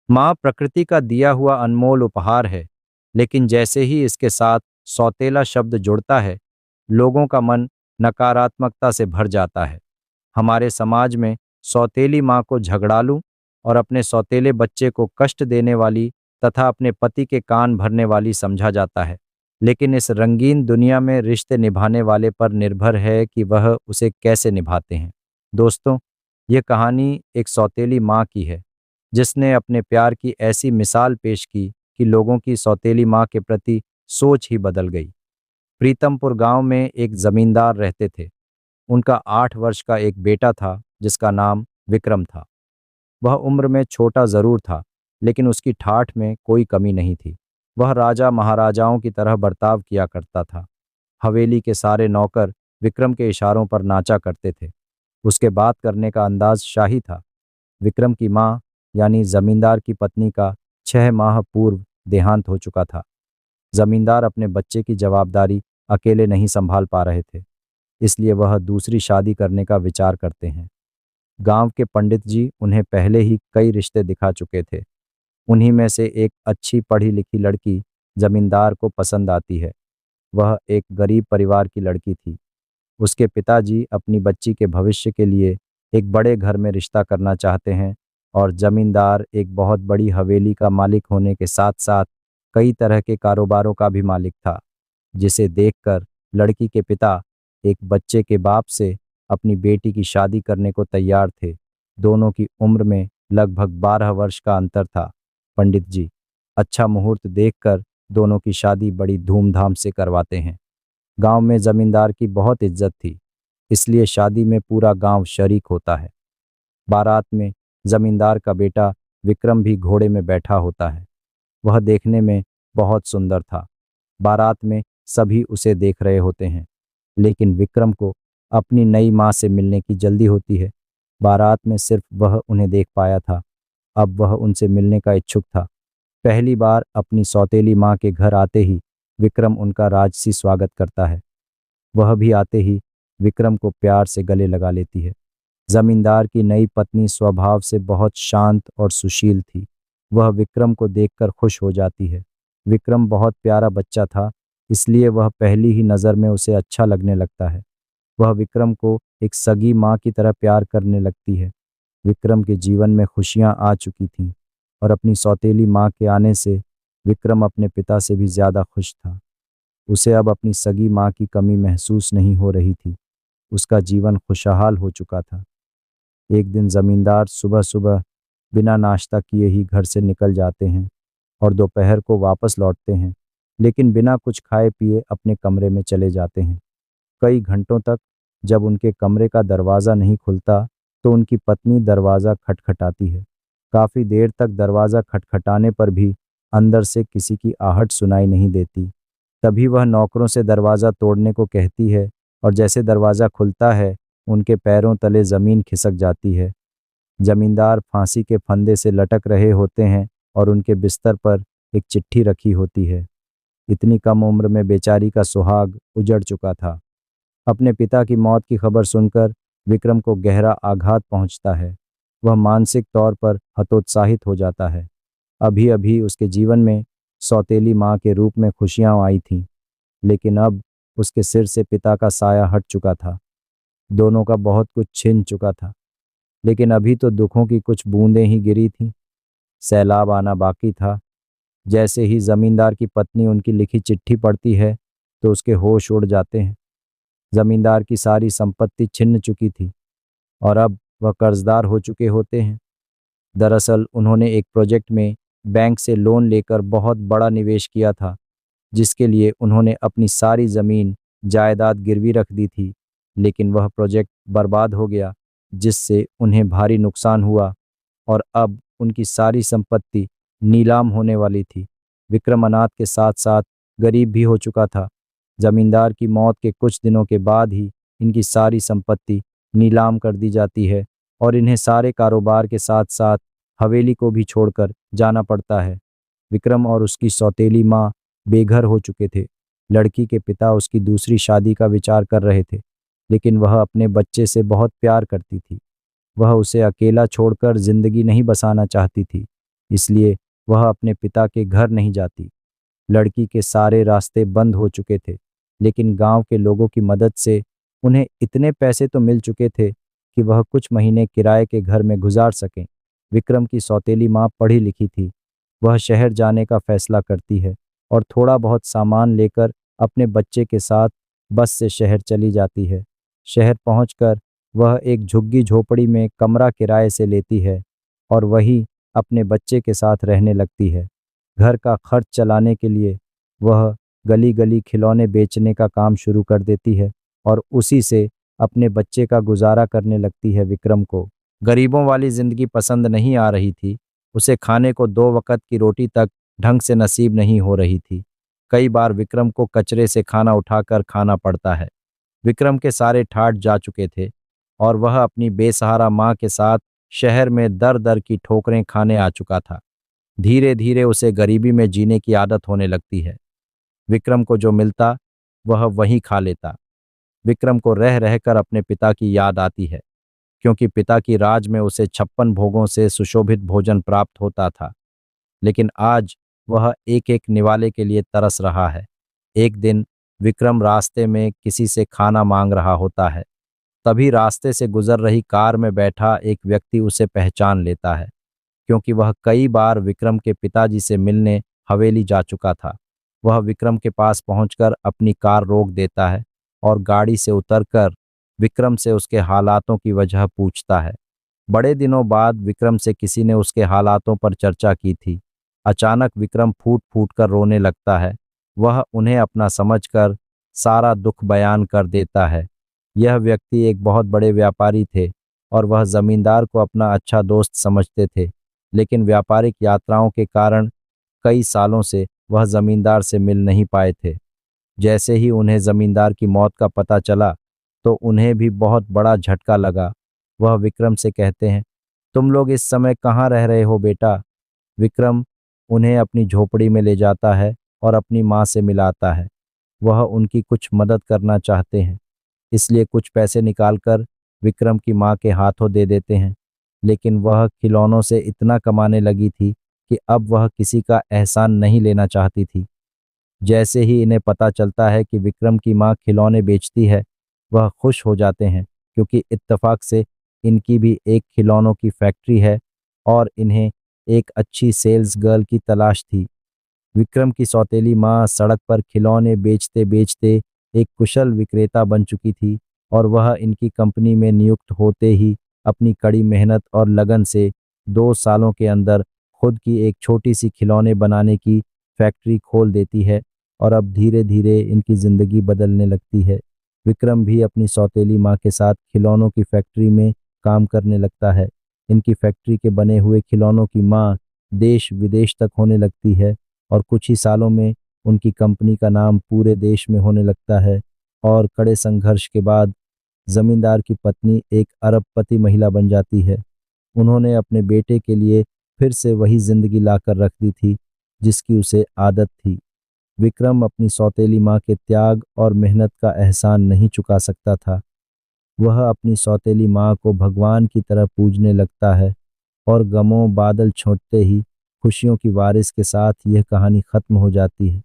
माँ प्रकृति का दिया हुआ अनमोल उपहार है, लेकिन जैसे ही इसके साथ सौतेला शब्द जुड़ता है, लोगों का मन नकारात्मकता से भर जाता है। हमारे समाज में सौतेली माँ को झगड़ालू और अपने सौतेले बच्चे को कष्ट देने वाली तथा अपने पति के कान भरने वाली समझा जाता है। लेकिन इस रंगीन दुनिया में रिश्ते निभाने वाले पर निर्भर है कि वह उसे कैसे निभाते हैं। दोस्तों, ये कहानी एक सौतेली माँ की है, जिसने अपने प्यार की ऐसी मिसाल पेश की कि लोगों की सौतेली माँ के प्रति सोच ही बदल गई। प्रीतमपुर गांव में एक जमींदार रहते थे। उनका 8 वर्ष का एक बेटा था, जिसका नाम विक्रम था। वह उम्र में छोटा जरूर था, लेकिन उसकी ठाठ में कोई कमी नहीं थी। वह राजा महाराजाओं की तरह बर्ताव किया करता था। हवेली के सारे नौकर विक्रम के इशारों पर नाचा करते थे। उसके बात करने का अंदाज शाही था। विक्रम की माँ यानी जमींदार की पत्नी का 6 माह पूर्व देहांत हो चुका था। जमींदार अपने बच्चे की जवाबदारी अकेले नहीं संभाल पा रहे थे, इसलिए वह दूसरी शादी करने का विचार करते हैं। गांव के पंडित जी उन्हें पहले ही कई रिश्ते दिखा चुके थे। उन्हीं में से एक अच्छी पढ़ी लिखी लड़की जमींदार को पसंद आती है। वह एक गरीब परिवार की लड़की थी। उसके पिताजी अपनी बच्ची के भविष्य के लिए एक बड़े घर में रिश्ता करना चाहते हैं, और जमींदार एक बहुत बड़ी हवेली का मालिक होने के साथ साथ कई तरह के कारोबारों का भी मालिक था, जिसे देखकर लड़की के पिता एक बच्चे के बाप से अपनी बेटी की शादी करने को तैयार थे। दोनों की उम्र में लगभग 12 वर्ष का अंतर था। पंडित जी अच्छा मुहूर्त देखकर दोनों की शादी बड़ी धूमधाम से करवाते हैं। गांव में जमींदार की बहुत इज्जत थी, इसलिए शादी में पूरा गांव शरीक होता है। बारात में जमींदार का बेटा विक्रम भी घोड़े में बैठा होता है। वह देखने में बहुत सुंदर था। बारात में सभी उसे देख रहे होते हैं, लेकिन विक्रम को अपनी नई माँ से मिलने की जल्दी होती है। बारात में सिर्फ वह उन्हें देख पाया था। अब वह उनसे मिलने का इच्छुक था। पहली बार अपनी सौतेली माँ के घर आते ही विक्रम उनका राजसी स्वागत करता है। वह भी आते ही विक्रम को प्यार से गले लगा लेती है। जमींदार की नई पत्नी स्वभाव से बहुत शांत और सुशील थी। वह विक्रम को देखकर खुश हो जाती है। विक्रम बहुत प्यारा बच्चा था, इसलिए वह पहली ही नज़र में उसे अच्छा लगने लगता है। वह विक्रम को एक सगी माँ की तरह प्यार करने लगती है। विक्रम के जीवन में खुशियाँ आ चुकी थीं, और अपनी सौतेली माँ के आने से विक्रम अपने पिता से भी ज़्यादा खुश था। उसे अब अपनी सगी माँ की कमी महसूस नहीं हो रही थी। उसका जीवन खुशहाल हो चुका था। एक दिन जमींदार सुबह सुबह बिना नाश्ता किए ही घर से निकल जाते हैं और दोपहर को वापस लौटते हैं, लेकिन बिना कुछ खाए पिए अपने कमरे में चले जाते हैं। कई घंटों तक जब उनके कमरे का दरवाज़ा नहीं खुलता, तो उनकी पत्नी दरवाज़ा खटखटाती है। काफ़ी देर तक दरवाज़ा खटखटाने पर भी अंदर से किसी की आहट सुनाई नहीं देती। तभी वह नौकरों से दरवाज़ा तोड़ने को कहती है, और जैसे दरवाज़ा खुलता है, उनके पैरों तले ज़मीन खिसक जाती है। जमींदार फांसी के फंदे से लटक रहे होते हैं, और उनके बिस्तर पर एक चिट्ठी रखी होती है। इतनी कम उम्र में बेचारी का सुहाग उजड़ चुका था। अपने पिता की मौत की खबर सुनकर विक्रम को गहरा आघात पहुंचता है। वह मानसिक तौर पर हतोत्साहित हो जाता है। अभी अभी उसके जीवन में सौतेली माँ के रूप में खुशियाँ आई थीं, लेकिन अब उसके सिर से पिता का साया हट चुका था। दोनों का बहुत कुछ छिन चुका था, लेकिन अभी तो दुखों की कुछ बूंदें ही गिरी थीं। सैलाब आना बाकी था। जैसे ही जमींदार की पत्नी उनकी लिखी चिट्ठी पढ़ती है, तो उसके होश उड़ जाते हैं। जमींदार की सारी संपत्ति छिन्न चुकी थी, और अब वह कर्जदार हो चुके होते हैं। दरअसल उन्होंने एक प्रोजेक्ट में बैंक से लोन लेकर बहुत बड़ा निवेश किया था, जिसके लिए उन्होंने अपनी सारी ज़मीन जायदाद गिरवी रख दी थी। लेकिन वह प्रोजेक्ट बर्बाद हो गया, जिससे उन्हें भारी नुकसान हुआ, और अब उनकी सारी संपत्ति नीलाम होने वाली थी। विक्रम अनाथ के साथ साथ गरीब भी हो चुका था। जमींदार की मौत के कुछ दिनों के बाद ही इनकी सारी संपत्ति नीलाम कर दी जाती है, और इन्हें सारे कारोबार के साथ साथ हवेली को भी छोड़कर जाना पड़ता है। विक्रम और उसकी सौतेली माँ बेघर हो चुके थे। लड़की के पिता उसकी दूसरी शादी का विचार कर रहे थे, लेकिन वह अपने बच्चे से बहुत प्यार करती थी। वह उसे अकेला छोड़कर जिंदगी नहीं बसाना चाहती थी। इसलिए वह अपने पिता के घर नहीं जाती। लड़की के सारे रास्ते बंद हो चुके थे, लेकिन गांव के लोगों की मदद से उन्हें इतने पैसे तो मिल चुके थे कि वह कुछ महीने किराए के घर में गुजार सकें। विक्रम की सौतेली माँ पढ़ी लिखी थी। वह शहर जाने का फैसला करती है और थोड़ा बहुत सामान लेकर अपने बच्चे के साथ बस से शहर चली जाती है। शहर पहुंचकर वह एक झुग्गी झोपड़ी में कमरा किराए से लेती है और वही अपने बच्चे के साथ रहने लगती है। घर का खर्च चलाने के लिए वह गली गली खिलौने बेचने का काम शुरू कर देती है और उसी से अपने बच्चे का गुजारा करने लगती है। विक्रम को गरीबों वाली जिंदगी पसंद नहीं आ रही थी। उसे खाने को 2 वक्त की रोटी तक ढंग से नसीब नहीं हो रही थी। कई बार विक्रम को कचरे से खाना उठाकर खाना पड़ता है। विक्रम के सारे ठाठ जा चुके थे और वह अपनी बेसहारा माँ के साथ शहर में दर दर की ठोकरें खाने आ चुका था। धीरे धीरे उसे गरीबी में जीने की आदत होने लगती है। विक्रम को जो मिलता वह वहीं खा लेता। विक्रम को रह रहकर अपने पिता की याद आती है, क्योंकि पिता की राज में उसे 56 भोगों से सुशोभित भोजन प्राप्त होता था। लेकिन आज वह एक एक निवाले के लिए तरस रहा है। एक दिन विक्रम रास्ते में किसी से खाना मांग रहा होता है। तभी रास्ते से गुजर रही कार में बैठा एक व्यक्ति उसे पहचान लेता है, क्योंकि वह कई बार विक्रम के पिताजी से मिलने हवेली जा चुका था। वह विक्रम के पास पहुंचकर अपनी कार रोक देता है और गाड़ी से उतरकर विक्रम से उसके हालातों की वजह पूछता है। बड़े दिनों बाद विक्रम से किसी ने उसके हालातों पर चर्चा की थी। अचानक विक्रम फूट फूट कर रोने लगता है। वह उन्हें अपना समझकर सारा दुख बयान कर देता है। यह व्यक्ति एक बहुत बड़े व्यापारी थे और वह जमींदार को अपना अच्छा दोस्त समझते थे, लेकिन व्यापारिक यात्राओं के कारण कई सालों से वह जमींदार से मिल नहीं पाए थे। जैसे ही उन्हें जमींदार की मौत का पता चला तो उन्हें भी बहुत बड़ा झटका लगा। वह विक्रम से कहते हैं, तुम लोग इस समय कहाँ रह रहे हो बेटा? विक्रम उन्हें अपनी झोपड़ी में ले जाता है और अपनी माँ से मिलाता है। वह उनकी कुछ मदद करना चाहते हैं, इसलिए कुछ पैसे निकालकर विक्रम की माँ के हाथों दे देते हैं। लेकिन वह खिलौनों से इतना कमाने लगी थी कि अब वह किसी का एहसान नहीं लेना चाहती थी। जैसे ही इन्हें पता चलता है कि विक्रम की माँ खिलौने बेचती है, वह खुश हो जाते हैं, क्योंकि इत्तेफाक से इनकी भी एक खिलौनों की फैक्ट्री है और इन्हें एक अच्छी सेल्स गर्ल की तलाश थी। विक्रम की सौतेली माँ सड़क पर खिलौने बेचते बेचते एक कुशल विक्रेता बन चुकी थी और वह इनकी कंपनी में नियुक्त होते ही अपनी कड़ी मेहनत और लगन से 2 सालों के अंदर खुद की एक छोटी सी खिलौने बनाने की फैक्ट्री खोल देती है और अब धीरे धीरे इनकी ज़िंदगी बदलने लगती है। विक्रम भी अपनी सौतेली माँ के साथ खिलौनों की फैक्ट्री में काम करने लगता है। इनकी फैक्ट्री के बने हुए खिलौनों की मांग देश विदेश तक होने लगती है और कुछ ही सालों में उनकी कंपनी का नाम पूरे देश में होने लगता है। और कड़े संघर्ष के बाद जमींदार की पत्नी एक अरबपति महिला बन जाती है। उन्होंने अपने बेटे के लिए फिर से वही जिंदगी लाकर रख दी थी जिसकी उसे आदत थी। विक्रम अपनी सौतेली माँ के त्याग और मेहनत का एहसान नहीं चुका सकता था। वह अपनी सौतेली माँ को भगवान की तरह पूजने लगता है और गमों बादल छोड़ते ही खुशियों की बारिश के साथ यह कहानी खत्म हो जाती है।